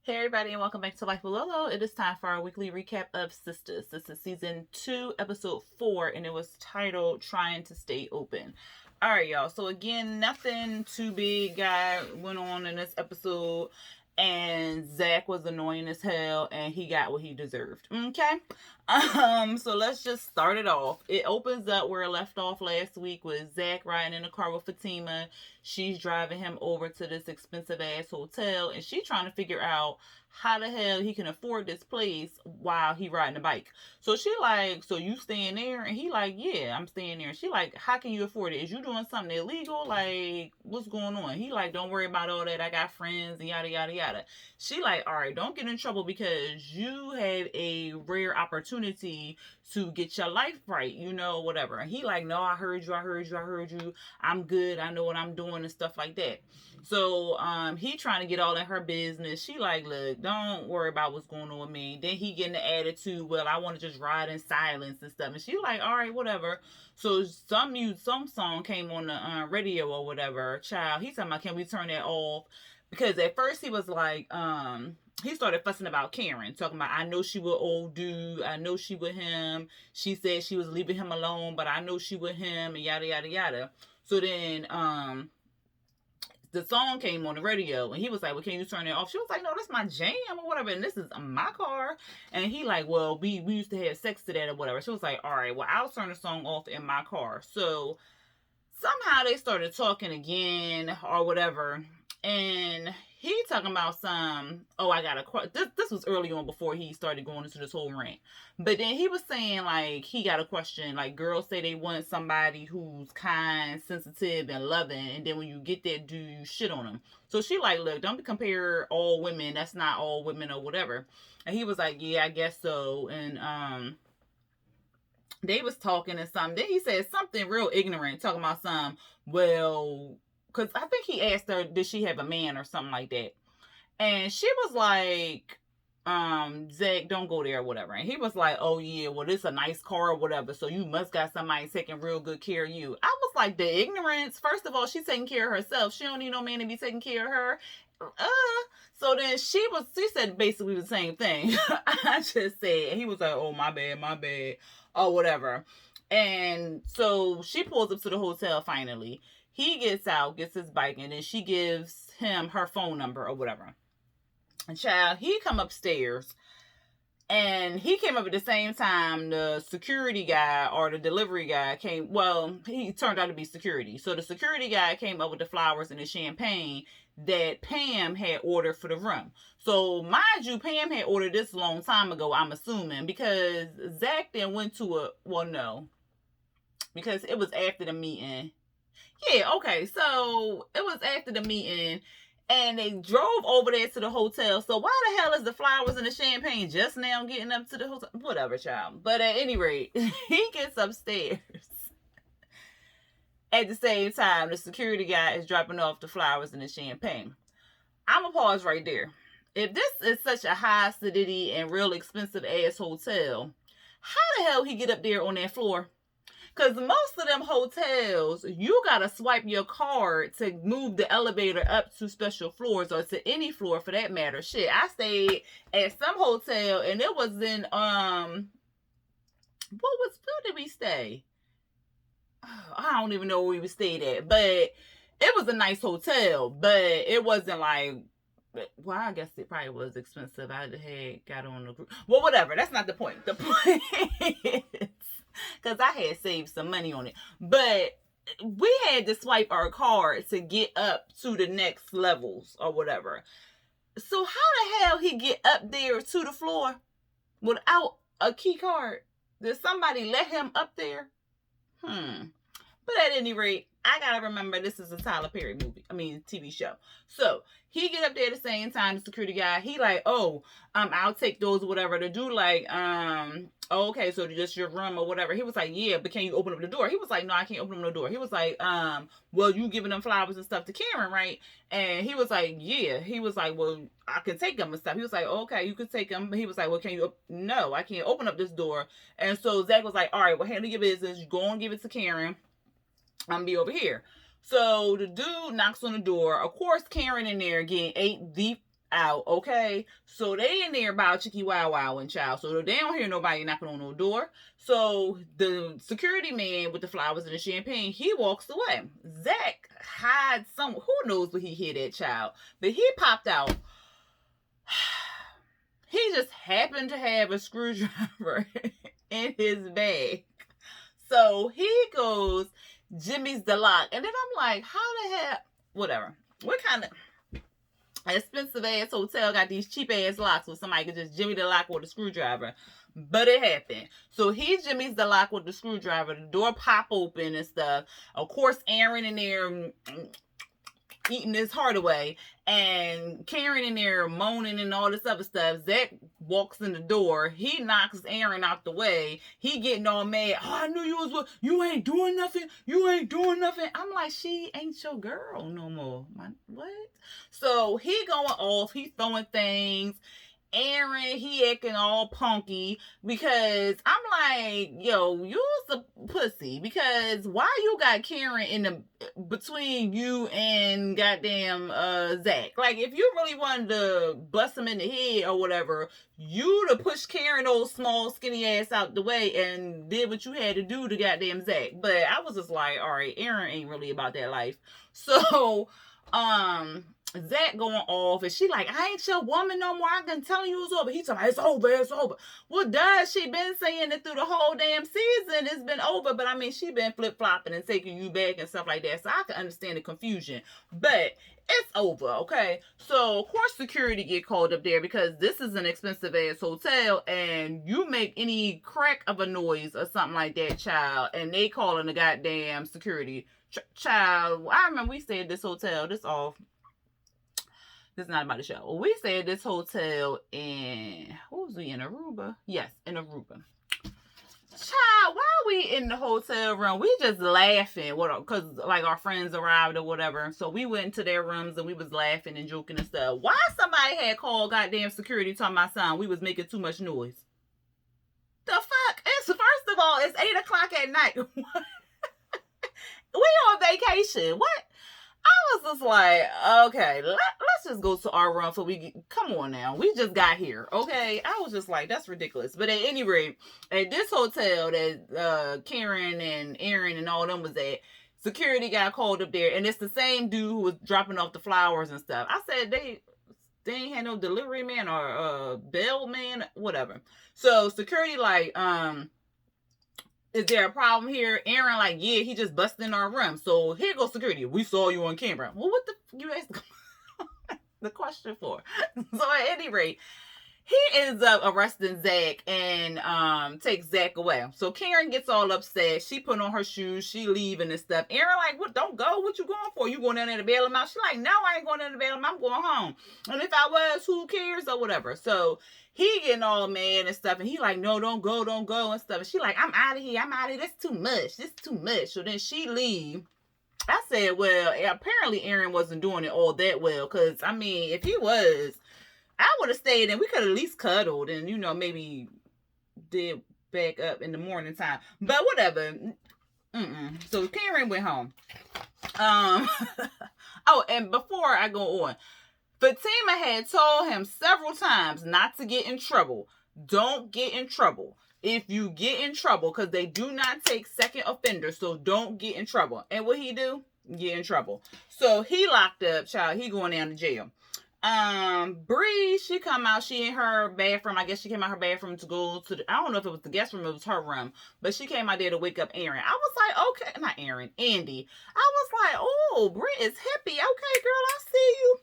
Hey everybody, and welcome back to Life with Lolo. It is time for our weekly recap of Sistas. This is season 2, episode 4, and it was titled Trying to Stay Open. Alright, y'all. So again, nothing too big went on in this episode. And Zach was annoying as hell, and he got what he deserved. Okay? So let's just start it off. It opens up where it left off last week with Zach riding in the car with Fatima. She's driving him over to this expensive ass hotel, and she's trying to figure out how the hell he can afford this place while he riding a bike. So she like, so you staying there? And he like, yeah, I'm staying there. She like, how can you afford it? Is you doing something illegal? Like, what's going on? He like, don't worry about all that. I got friends and yada yada yada. She like, all right, don't get in trouble because you have a rare opportunity to get your life right, whatever. And he like, no, I heard you. I'm good. I know what I'm doing and stuff like that. So he trying to get all in her business. She like, look, don't worry about what's going on with me. Then he getting the attitude, well, I want to just ride in silence and stuff. And she like, all right, whatever. So some song came on the radio or whatever. Child, he talking about, can we turn that off? Because at first he was like, he started fussing about Karen, talking about, I know she with old dude, I know she with him. She said she was leaving him alone, but I know she with him, and yada yada yada. So then the song came on the radio, and he was like, well, can you turn it off? She was like, no, that's my jam or whatever, and this is my car. And he like, well, we used to have sex to that or whatever. She was like, all right, well, I'll turn the song off in my car. So somehow they started talking again or whatever, and he talking about I got a this was early on before he started going into this whole rant. But then he was saying like he got a question, like girls say they want somebody who's kind, sensitive, and loving, and then when you get that dude, you shit on them. So she like, look, don't compare all women, that's not all women or whatever. And he was like, yeah, I guess so. And they was talking and something. Then he said something real ignorant, talking about some, well, because I think he asked her, did she have a man or something like that? And she was like, Zach, don't go there or whatever. And he was like, oh yeah, well, this a nice car or whatever, so you must got somebody taking real good care of you. I was like, the ignorance. First of all, she's taking care of herself. She don't need no man to be taking care of her. So then she said basically the same thing. I just said, he was like, oh, my bad, or whatever. And so she pulls up to the hotel finally. He gets out, gets his bike, and then she gives him her phone number or whatever. And child, he come upstairs, and he came up at the same time the security guy or the delivery guy came. Well, he turned out to be security. So the security guy came up with the flowers and the champagne that Pam had ordered for the room. So mind you, Pam had ordered this a long time ago, I'm assuming, because Zach then went to no, because it was after the meeting. Yeah, okay, so it was after the meeting, and they drove over there to the hotel. So why the hell is the flowers and the champagne just now getting up to the hotel? Whatever, child. But at any rate, he gets upstairs. At the same time, the security guy is dropping off the flowers and the champagne. I'm going to pause right there. If this is such a high acidity and real expensive ass hotel, how the hell he get up there on that floor? Because most of them hotels, you got to swipe your card to move the elevator up to special floors or to any floor for that matter. Shit, I stayed at some hotel and it was in, where did we stay? I don't even know where we stayed at, but it was a nice hotel, but it wasn't like, well, I guess it probably was expensive. I had got on the group. Well, whatever. That's not the point. The point is, because I had saved some money on it, but we had to swipe our card to get up to the next levels or whatever. So how the hell he get up there to the floor without a key card? Did somebody let him up there? But at any rate, I gotta remember this is a Tyler Perry movie. I mean, TV show. So he get up there at the same time. The security guy, he like, oh, I'll take those or whatever. The dude like, oh, okay, so just your room or whatever. He was like, yeah, but can you open up the door? He was like, no, I can't open up the door. He was like, well, you giving them flowers and stuff to Karen, right? And he was like, yeah. He was like, well, I can take them and stuff. He was like, okay, you could take them. He was like, well, can you? No, I can't open up this door. And so Zach was like, all right, well, handle your business. You go and give it to Karen. I'm be over here. So the dude knocks on the door. Of course, Karen in there getting ate the out, okay? So they in there about chicky wow wow and child. So they don't hear nobody knocking on no door. So the security man with the flowers and the champagne, he walks away. Zach hides some, who knows what he hid that child. But he popped out. He just happened to have a screwdriver in his bag. So he goes, Jimmy's the lock. And then I'm like, how the hell, whatever. What kind of expensive ass hotel got these cheap ass locks where somebody could just Jimmy the lock with a screwdriver? But it happened. So he Jimmy's the lock with the screwdriver. The door pop open and stuff. Of course, Aaron in there eating his heart away, and Karen in there moaning and all this other stuff. Zach walks in the door. He knocks Aaron out the way. He getting all mad. Oh, I knew you was, you ain't doing nothing. You ain't doing nothing. I'm like, she ain't your girl no more. What? So he going off. He throwing things. Aaron, he acting all punky because I'm like, yo, you's a pussy, because why you got Karen in the between you and goddamn Zach? Like, if you really wanted to bust him in the head or whatever, you'd have pushed Karen old small skinny ass out the way and did what you had to do to goddamn Zach. But I was just like, all right, Aaron ain't really about that life. So Zach going off, and she like, I ain't your woman no more. I can tell you it's over. He talking, it's over, it's over. Well, does she been saying it through the whole damn season? It's been over, but I mean, she been flip flopping and taking you back and stuff like that. So I can understand the confusion, but it's over, okay? So of course security get called up there because this is an expensive ass hotel, and you make any crack of a noise or something like that, child, and they calling the goddamn security. Child, I remember we stayed at this hotel. This is not about the show. We stayed at this hotel in, what was we in, Aruba? Yes, in Aruba. Child, while we in the hotel room, we just laughing, because like our friends arrived or whatever. So we went into their rooms and we was laughing and joking and stuff. Why somebody had called goddamn security talking about something we was making too much noise? The fuck? It's, first of all, it's 8 o'clock at night. We on vacation. What? I was just like, okay, let's just go to our room for come on now. We just got here, okay? I was just like, that's ridiculous. But at any rate, at this hotel that Karen and Aaron and all them was at, security got called up there, and it's the same dude who was dropping off the flowers and stuff. I said, they ain't had no delivery man or bell man, whatever. So security like, is there a problem here? Aaron like, yeah, he just busted in our room. So here goes security. We saw you on camera. Well, what the, you asked the question for? So at any rate, he ends up arresting Zach and takes Zach away. So Karen gets all upset. She put on her shoes. She leaving and stuff. Aaron like, what? Don't go. What you going for? You going down there to bail him out? She like, no, I ain't going down to bail him. I'm going home. And if I was, who cares or whatever. So he getting all mad and stuff. And he like, no, don't go and stuff. And she like, I'm out of here. That's too much. This too much. So then she leave. I said, well, apparently Aaron wasn't doing it all that well. Because, I mean, if he was, I would have stayed and we could at least cuddled and, you know, maybe did back up in the morning time. But whatever. So Karen went home. Oh, and before I go on, Fatima had told him several times not to get in trouble. Don't get in trouble. If you get in trouble, because they do not take second offenders, so don't get in trouble. And what he do? Get in trouble. So he locked up, child. He going down to jail. Bree, she come out, she in her bathroom. I guess she came out her bathroom to go to I don't know if it was the guest room, it was her room, but she came out there to wake up Aaron. I was like, okay, not Aaron, Andi. I was like, oh, Bree is hippie. Okay, girl, I see you.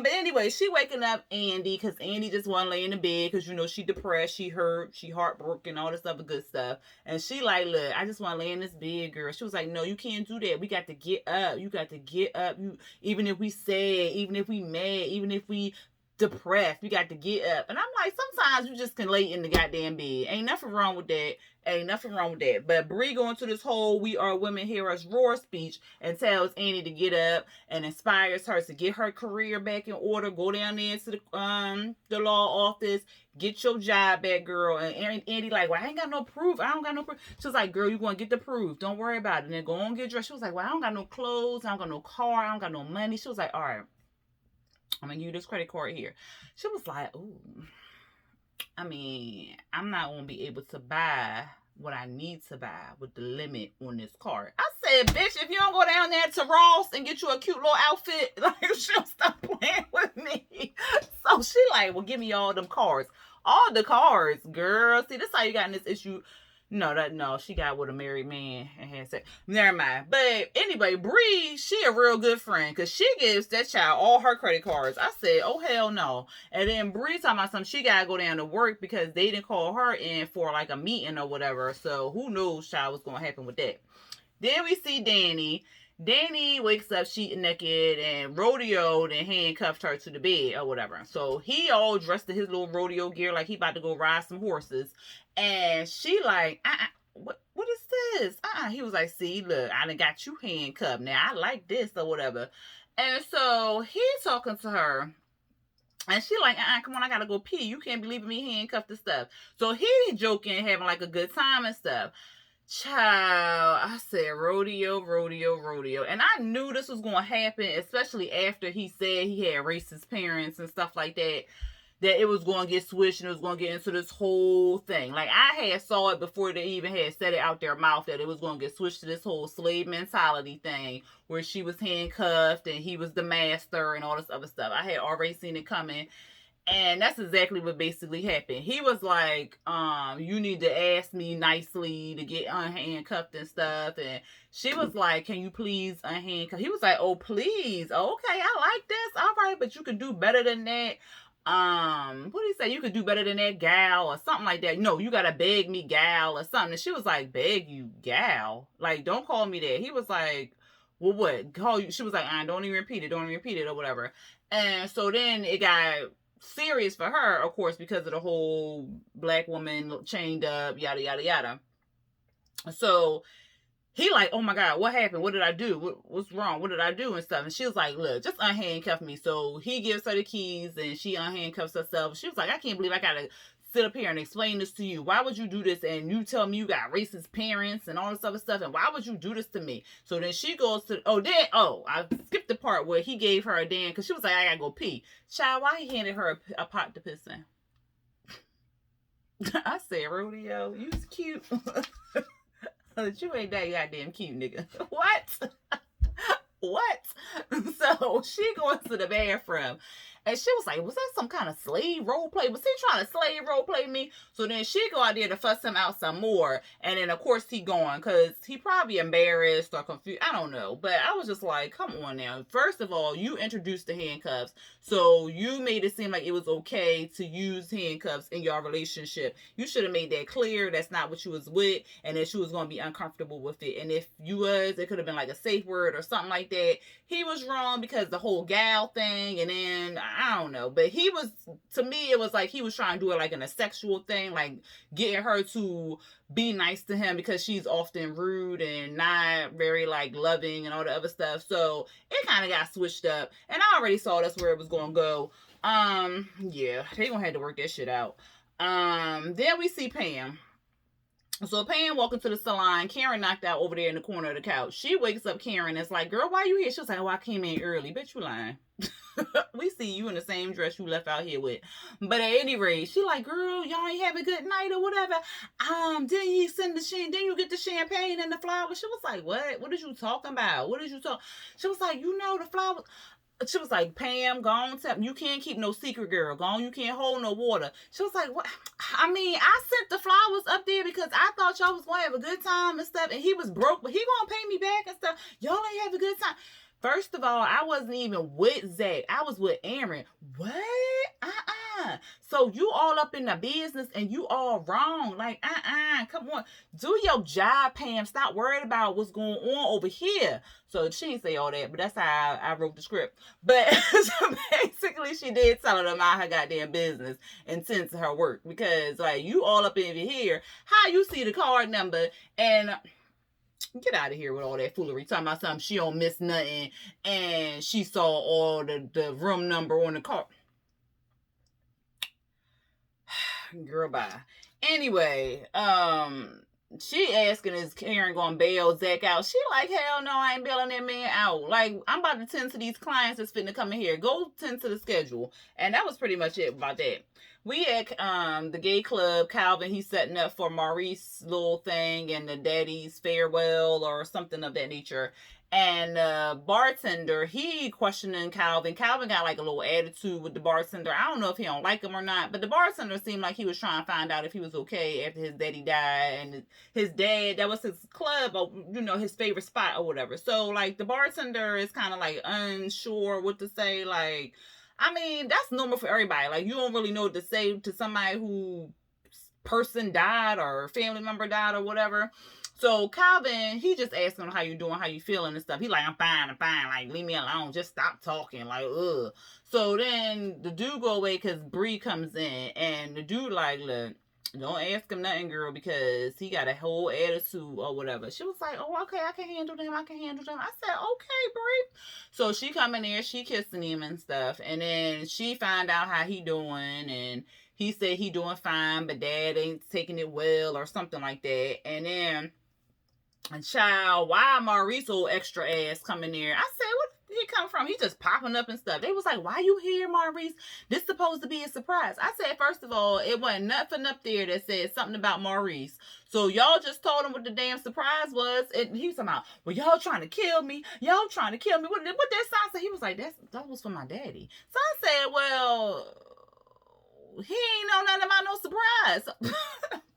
But anyway, she waking up Andi because Andi just want to lay in the bed because, you know, she depressed, she hurt, she heartbroken, all this other good stuff. And she like, look, I just want to lay in this bed, girl. She was like, no, you can't do that. We got to get up. You got to get up. Even if we sad, even if we mad, even if we depressed, we got to get up. And I'm like, sometimes you just can lay in the goddamn bed. Ain't nothing wrong with that. But Bree going to this whole "We Are Women Heroes" roar speech and tells Andi to get up and inspires her to get her career back in order. Go down there to the law office, get your job back, girl. And Andi like, well, I ain't got no proof. I don't got no proof. She was like, girl, you gonna get the proof. Don't worry about it. And then go on get dressed. She was like, well, I don't got no clothes. I don't got no car. I don't got no money. She was like, all right, I'm gonna give you this credit card here. She was like, ooh, I mean, I'm not gonna be able to buy what I need to buy with the limit on this card. I said, bitch, if you don't go down there to Ross and get you a cute little outfit, like, she'll stop playing with me. So she like, well, give me all them cards. All the cards, girl. See, this how you got in this issue. No, she got with a married man and had sex. Never mind. But anyway, Bree, she a real good friend because she gives that child all her credit cards. I said, oh hell no. And then Bree talking about something, she gotta go down to work because they didn't call her in for like a meeting or whatever. So who knows, child, what's gonna happen with that. Then we see Danni. Danni wakes up, she naked and rodeoed and handcuffed her to the bed or whatever. So he all dressed in his little rodeo gear like he about to go ride some horses. And she like, what is this? He was like, see, look, I done got you handcuffed. Now I like this or whatever. And so he talking to her. And she like, come on, I gotta go pee. You can't be leaving me handcuffed and stuff. So he joking, having like a good time and stuff. Child, I said rodeo. And I knew this was going to happen, especially after he said he had racist parents and stuff like that, that it was going to get switched and it was going to get into this whole thing. Like, I had saw it before they even had said it out their mouth that it was going to get switched to this whole slave mentality thing where she was handcuffed and he was the master and all this other stuff. I had already seen it coming. And that's exactly what basically happened. He was like, you need to ask me nicely to get unhandcuffed and stuff. And she was like, can you please unhandcuff? He was like, oh, please. Okay, I like this. All right, but you can do better than that. What do you say? You could do better than that, gal, or something like that. No, you gotta beg me, gal, or something. And she was like, beg you, gal? Like, don't call me that. He was like, well, what? Call you? She was like, don't even repeat it, or whatever. And so then it got serious for her, of course, because of the whole black woman chained up, yada yada yada. So he like, oh my god, what happened? What did I do? What's wrong? What did I do and stuff? And she was like, look, just unhandcuff me. So he gives her the keys and she unhandcuffs herself. She was like, I can't believe I gotta sit up here and explain this to you. Why would you do this? And you tell me you got racist parents and all this other stuff. And why would you do this to me? So then she goes to, I skipped the part where he gave her a damn, because she was like, I gotta go pee. Child, why he handed her a pot to piss in? I said, rodeo, you's cute. You ain't that goddamn cute, nigga. What? What? So she goes to the bathroom and she was like, was that some kind of slave role play? Was he trying to slave role play me? So then she go out there to fuss him out some more. And then of course he going because he probably embarrassed or confused. I don't know. But I was just like, come on now. First of all, you introduced the handcuffs. So you made it seem like it was okay to use handcuffs in your relationship. You should have made that clear. That's not what you was with. And that you was going to be uncomfortable with it. And if you was, it could have been like a safe word or something like that. He was wrong because the whole gal thing, and then I don't know, but he was, to me it was like he was trying to do it like in a sexual thing, like getting her to be nice to him because she's often rude and not very like loving and all the other stuff. So it kind of got switched up, and I already saw that's where it was gonna go. Yeah, they gonna have to work that shit out. Then we see Pam. So Pam walking to the salon. Karen knocked out over there in the corner of the couch. She wakes up Karen and it's like, girl, why you here? She was like, oh, I came in early. Bitch, you lying. We see you in the same dress you left out here with. But at any rate, she like, girl, y'all ain't have a good night or whatever. Didn't you send the didn't you get the champagne and the flowers? She was like, what? What is you talking about? What is you talking? She was like, you know the flowers. She was like, Pam, go on, you can't keep no secret, girl. Go on, you can't hold no water. She was like, what? I mean, I sent the flowers up there because I thought y'all was going to have a good time and stuff. And he was broke, but he going to pay me back and stuff. Y'all ain't have a good time. First of all, I wasn't even with Zach. I was with Aaron. What? So you all up in the business and you all wrong. Like, come on. Do your job, Pam. Stop worrying about what's going on over here. So she didn't say all that, but that's how I wrote the script. But so basically she did tell her to mind her goddamn business and tend to her work. Because, like, you all up in here. How you see the card number and... Get out of here with all that foolery. Talking about something she don't miss nothing. And she saw all the room number on the card. Girl, bye. Anyway, Pam, Danni, and Karen, they go to the salon. Karen knocked out over there in the corner of the couch. She wakes up Karen and it's like, girl, why you here? She was like, oh, I came in early. Bitch, you lying. she asking, is Karen gonna bail Zach out? She like, hell no, I ain't bailing that man out. Like, I'm about to tend to these clients that's finna come in here. Go tend to the schedule. And that was pretty much it about that. We at the gay club. Calvin, he's setting up for Maurice's little thing and the daddy's farewell or something of that nature. And bartender, he questioning Calvin. Calvin got like a little attitude with the bartender. I don't know if he don't like him or not, but the bartender seemed like he was trying to find out if he was okay after his daddy died. And his dad, that was his club, or his favorite spot or whatever. So like the bartender is kind of like unsure what to say. Like, I mean, that's normal for everybody. Like, you don't really know what to say to somebody who person died or family member died or whatever. So Calvin, he just asking him how you doing, how you feeling and stuff. He like, I'm fine. Like, leave me alone. Just stop talking. Like, ugh. So then the dude go away because Bree comes in, and the dude like, look, don't ask him nothing, girl, because he got a whole attitude or whatever. She was like, oh, okay, I can handle them. I said, okay, Bree. So she come in there, she kissing him and stuff, and then she find out how he doing, and he said he doing fine, but dad ain't taking it well or something like that. And then, child, why Maurice so extra ass coming there? I said, what did he come from? He just popping up and stuff. They was like, why you here, Maurice? This supposed to be a surprise. I said, first of all, it wasn't nothing up there that said something about Maurice. So y'all just told him what the damn surprise was. And he was talking about, well, y'all trying to kill me. What that sound say? He was like, that was for my daddy. So I said, well, he ain't know nothing about no surprise.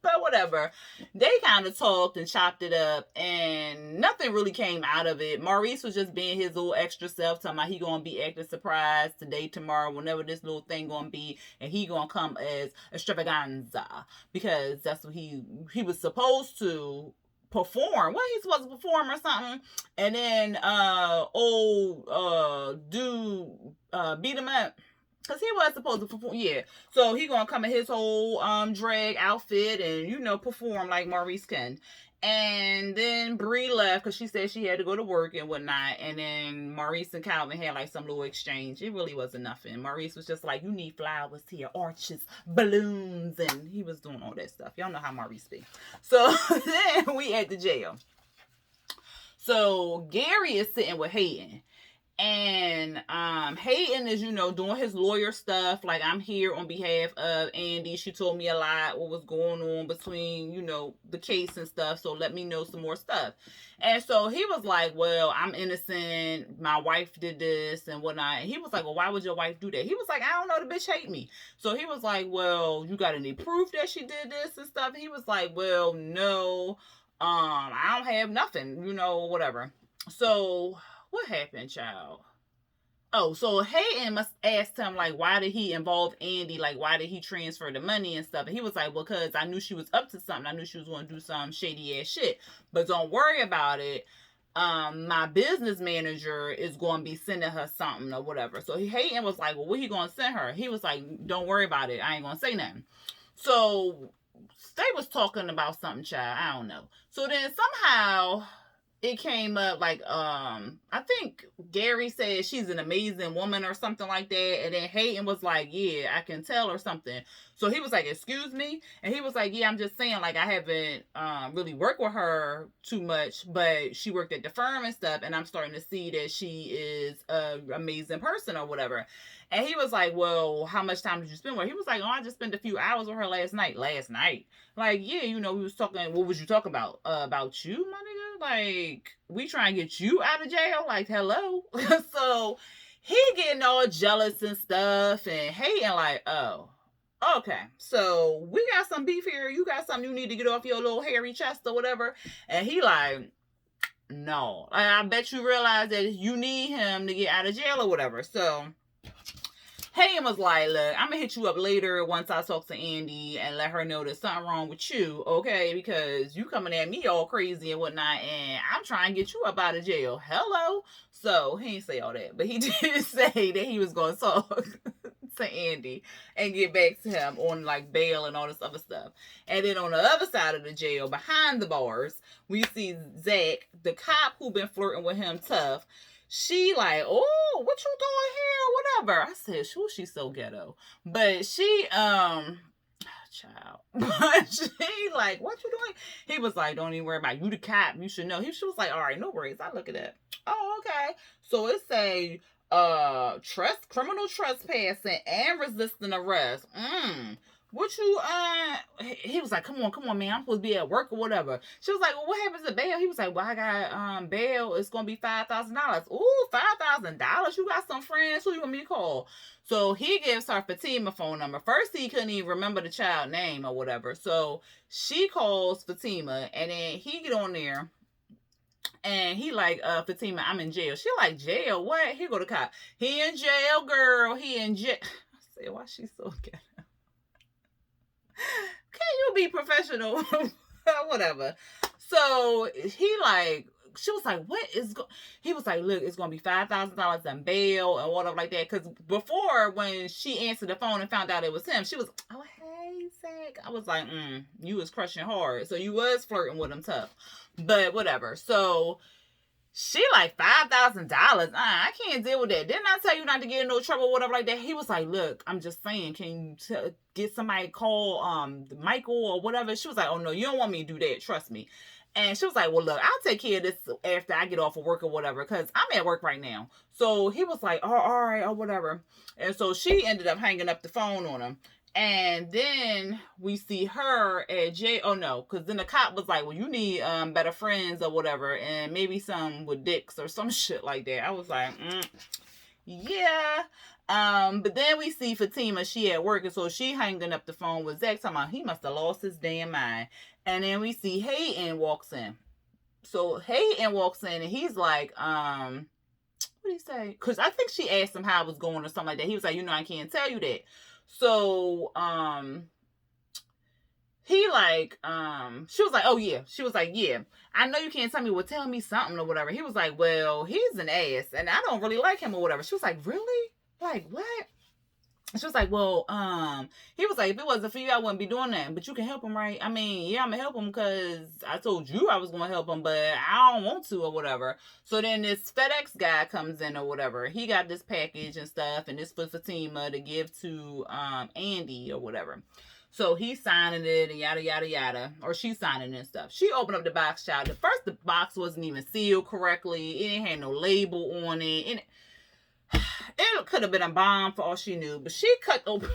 But whatever. They kind of talked and chopped it up, and nothing really came out of it. Maurice was just being his little extra self, talking about he gonna be acting surprised today, tomorrow, whenever this little thing gonna be, and he gonna come as extravaganza, because that's what he was supposed to perform. What he's supposed to perform or something. And then dude beat him up. Because he was supposed to perform, yeah. So he gonna come in his whole drag outfit and, perform like Maurice can. And then Bree left because she said she had to go to work and whatnot. And then Maurice and Calvin had like some little exchange. It really wasn't nothing. Maurice was just like, you need flowers here, arches, balloons. And he was doing all that stuff. Y'all know how Maurice be. So then we at the jail. So Gary is sitting with Hayden. And Hayden is, doing his lawyer stuff. Like, I'm here on behalf of Andi. She told me a lot what was going on between, the case and stuff. So let me know some more stuff. And so he was like, well, I'm innocent. My wife did this and whatnot. And he was like, well, why would your wife do that? He was like, I don't know. The bitch hate me. So he was like, well, you got any proof that she did this and stuff? And he was like, well, no. I don't have nothing, whatever. So what happened, child? Oh, so Hayden must asked him, like, why did he involve Andi? Like, why did he transfer the money and stuff? And he was like, well, because I knew she was up to something. I knew she was going to do some shady ass shit. But don't worry about it. My business manager is going to be sending her something or whatever. So Hayden was like, well, what he going to send her? He was like, don't worry about it. I ain't going to say nothing. So they was talking about something, child. I don't know. So then somehow it came up like, I think Gary said she's an amazing woman or something like that. And then Hayden was like, yeah, I can tell or something. So he was like, excuse me? And he was like, yeah, I'm just saying, like, I haven't really worked with her too much, but she worked at the firm and stuff. And I'm starting to see that she is an amazing person or whatever. And he was like, well, how much time did you spend with her? He was like, oh, I just spent a few hours with her last night. Like, yeah, we was talking, what was you talking about? About you, my nigga? Like, we trying to get you out of jail? Like, hello? So he getting all jealous and stuff, and hating like, oh, okay, so we got some beef here. You got something you need to get off your little hairy chest or whatever. And he like, no. I bet you realize that you need him to get out of jail or whatever. So Hayden was like, look, I'm going to hit you up later once I talk to Andi and let her know there's something wrong with you, okay? Because you coming at me all crazy and whatnot, and I'm trying to get you up out of jail. Hello? So he didn't say all that, but he did say that he was going to talk to Andi and get back to him on like bail and all this other stuff. And then on the other side of the jail, behind the bars, we see Zach, the cop who been flirting with him tough. She like, oh, what you doing here or whatever. I said, sure, she's so ghetto. But she, child. But she like, what you doing? He was like, don't even worry about it. You the cop. You should know. She was like, all right, no worries. I look at that. Oh, okay. So it say criminal trespassing and resisting arrest. What you he was like, come on, man, I'm supposed to be at work or whatever. She was like, well, what happens to bail? He was like, well, I got bail, it's gonna be $5,000. Ooh, $5,000. You got some friends, who you want me to call? So he gives her Fatima phone number. First he couldn't even remember the child name or whatever. So she calls Fatima, and then he get on there. And he like, Fatima, I'm in jail. She like, jail? What? Here go the cop. He in jail, girl. He in jail. I said, why she so ghetto? Can you be professional? Whatever. So he like, she was like, what is he was like, look, it's gonna be $5,000 in bail and whatever like that. Because before, when she answered the phone and found out it was him, she was, oh, hey, Zach. I was like, you was crushing hard. So you was flirting with him tough. But whatever. So she like, $5,000. I can't deal with that. Didn't I tell you not to get in no trouble or whatever like that? He was like, look, I'm just saying, can you get somebody to call Michael or whatever? She was like, oh no, you don't want me to do that. Trust me. And she was like, well, look, I'll take care of this after I get off of work or whatever, because I'm at work right now. So he was like, oh, all right, or whatever. And so she ended up hanging up the phone on him. And then we see her at jail. Oh no, because then the cop was like, well, you need better friends or whatever, and maybe some with dicks or some shit like that. I was like, yeah. But then we see Fatima, she at work, and so she hanging up the phone with Zach, talking about he must have lost his damn mind. And then we see Hayden walks in. So Hayden walks in, and he's like, what did he say? Because I think she asked him how it was going or something like that. He was like, I can't tell you that. So, he like, she was like, oh yeah. She was like, yeah, I know you can't tell me. Well, tell me something or whatever. He was like, well, he's an ass and I don't really like him or whatever. She was like, really? Like, what? She was like, well, he was like, if it wasn't for you, I wouldn't be doing that. But you can help him, right? I mean, yeah, I'm gonna help him because I told you I was gonna help him, but I don't want to or whatever. So then this FedEx guy comes in or whatever. He got this package and stuff, and this for Fatima to give to Andi or whatever. So he's signing it and yada yada yada, or she's signing it and stuff. She opened up the box, child. At first, the box wasn't even sealed correctly. It ain't had no label on it. And it could have been a bomb for all she knew, but she opened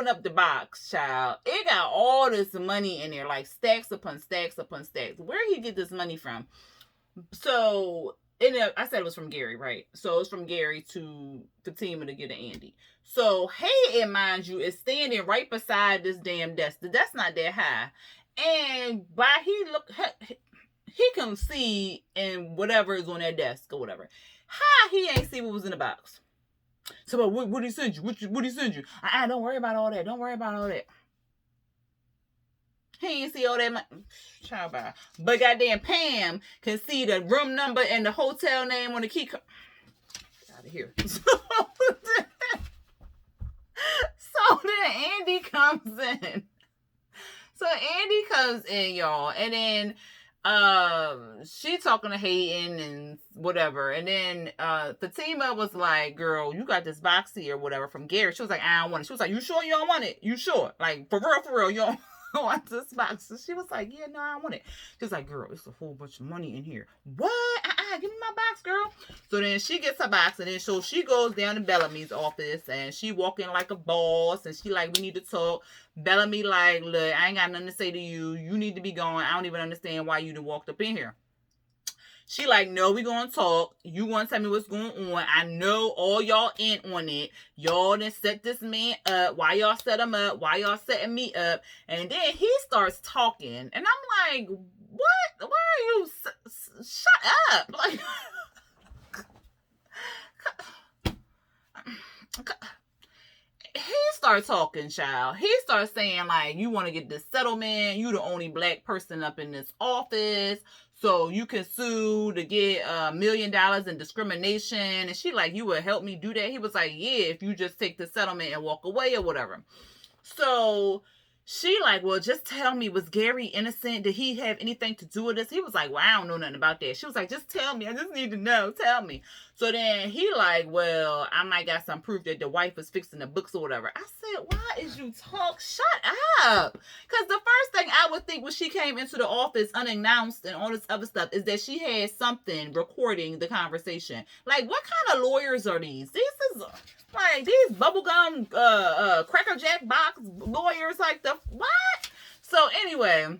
up the box, child. It got all this money in there, like stacks upon stacks upon stacks. Where did he get this money from? So, I said it was from Gary, right? So it's from Gary to Fatima to get an Andi. So Hayden, mind you, is standing right beside this damn desk. The desk not that high, and he can see in whatever is on that desk or whatever. How he ain't see what was in the box? So, what did he send you? What did he send you? Don't worry about all that. Don't worry about all that. He ain't see all that. Child by. But goddamn Pam can see the room number and the hotel name on the key card. Get out of here. So then Andi comes in. So Andi comes in, y'all, and then she talking to Hayden and whatever, and then Fatima was like, girl, you got this box here or whatever from Gary. She was like, I don't want it. She was like, you sure you don't want it? You sure? Like, for real, you don't want this box? So she was like, yeah, no, I don't want it. She was like, girl, it's a whole bunch of money in here. What? Give me my box, girl. So then she gets her box, and then so she goes down to Bellamy's office, and she walking like a boss, and she like, we need to talk. Bellamy like, look, I ain't got nothing to say to you. You need to be going. I don't even understand why you done walked up in here. She like, no, we gonna talk. You gonna tell me what's going on. I know all y'all in on it. Y'all done set this man up. Why y'all set him up? Why y'all setting me up? And then he starts talking, and I'm like, what? Why are you? Shut up! Like, he started talking, child. He started saying like, you want to get this settlement. You the only black person up in this office. So you can sue to get $1 million in discrimination. And she like, you would help me do that? He was like, yeah, if you just take the settlement and walk away or whatever. So She like, well, just tell me, was Gary innocent? Did he have anything to do with this? He was like, well, I don't know nothing about that. She was like, just tell me. I just need to know. Tell me. So then he like, well, I might got some proof that the wife was fixing the books or whatever. I said, why is you talk? Shut up. Because the first thing I would think when she came into the office unannounced and all this other stuff is that she had something recording the conversation. Like, what kind of lawyers are these? These is like these bubblegum Cracker Jack box lawyers, like the what? So anyway,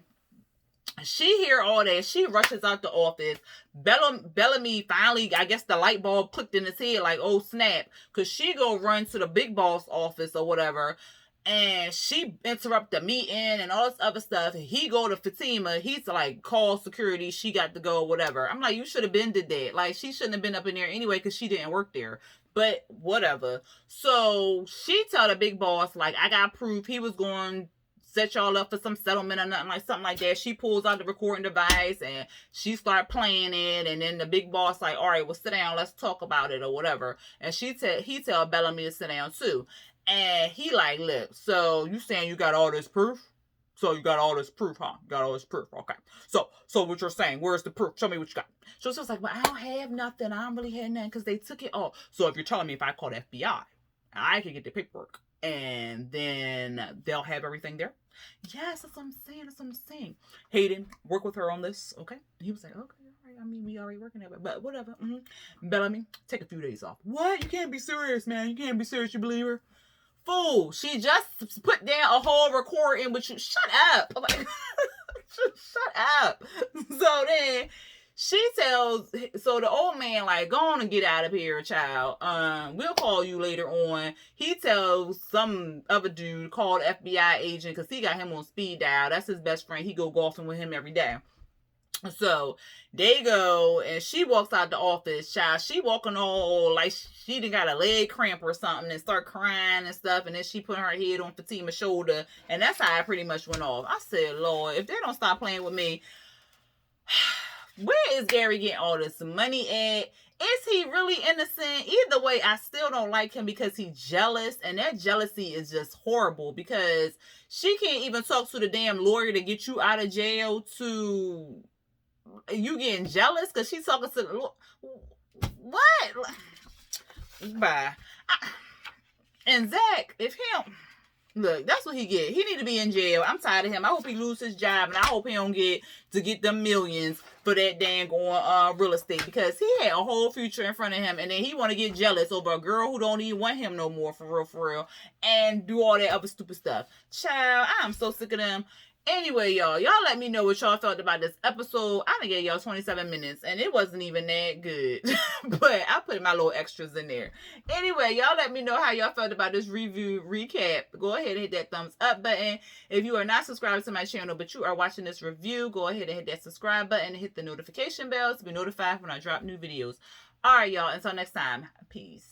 she hear all that. She rushes out the office. Bellamy finally, I guess the light bulb clicked in his head like, oh snap. Cause she go run to the big boss office or whatever. And she interrupt the meeting and all this other stuff. And he go to Fatima. He's like, call security. She got to go, whatever. I'm like, you should have been did that. Like, she shouldn't have been up in there anyway because she didn't work there. But whatever. So she tell the big boss, like, I got proof he was going to set y'all up for some settlement or nothing like something like that. She pulls out the recording device and she start playing it. And then the big boss like, all right, well, sit down. Let's talk about it or whatever. And he tell Bellamy to sit down too. And he like, look, so you saying you got all this proof? So you got all this proof, huh? You got all this proof. Okay. So what you're saying, where's the proof? Show me what you got. So she was like, well, I don't have nothing. I don't really have nothing because they took it all. So if you're telling me if I call the FBI, I can get the paperwork and then they'll have everything there. Yes, that's what I'm saying. That's what I'm saying. Hayden, work with her on this. Okay. And he was like, okay, all right. I mean, we already working at it, but whatever. Bellamy, take a few days off. What? You can't be serious, man. You can't be serious. You believe her? Fool, she just put down a whole recording with you. Shut up. I'm like, shut up. So then she tells, so the old man like, go on and get out of here, child. We'll call you later on. He tells some other dude called FBI agent because he got him on speed dial. That's his best friend. He go golfing with him every day. So they go and she walks out the office, child. She walking all like she done got a leg cramp or something and start crying and stuff. And then she put her head on Fatima's shoulder. And that's how it pretty much went off. I said, Lord, if they don't stop playing with me, where is Gary getting all this money at? Is he really innocent? Either way, I still don't like him because he's jealous. And that jealousy is just horrible because she can't even talk to the damn lawyer to get you out of jail to... You getting jealous because she's talking to the what? Bye. And Zach, if him look, that's what he get. He need to be in jail. I'm tired of him. I hope he lose his job, and I hope he don't get them millions for that dang on real estate because he had a whole future in front of him, and then he want to get jealous over a girl who don't even want him no more for real, and do all that other stupid stuff. Child, I'm so sick of them. Anyway, y'all let me know what y'all thought about this episode. I done gave y'all 27 minutes, and it wasn't even that good. But I put my little extras in there. Anyway, y'all let me know how y'all felt about this review recap. Go ahead and hit that thumbs up button. If you are not subscribed to my channel, but you are watching this review, go ahead and hit that subscribe button and hit the notification bell to be notified when I drop new videos. All right, y'all. Until next time. Peace.